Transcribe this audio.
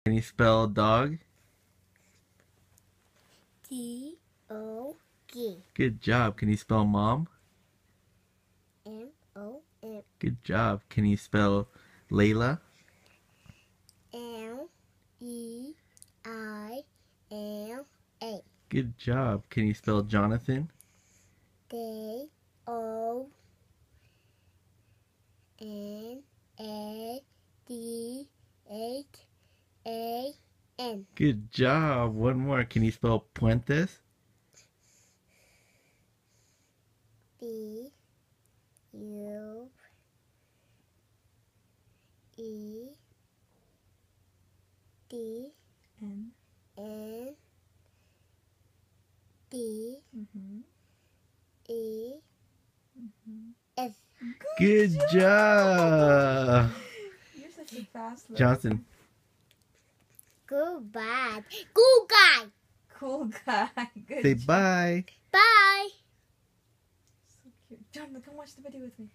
Can you spell dog? D-O-G. Good job. Can you spell mom? M-O-M. Good job. Can you spell Layla? L-E-I-L-A. Good job. Can you spell Jonathan? J-O-N-A-D-H-A-N. Good job. One more. Can you spell Puentes? B-U-E-D-E-S. Good job. You're such a fast learner. Johnson. Goodbye. Cool guy. Cool guy. Good Say job. bye. Bye. So cute. Jonathan, come watch the video with me.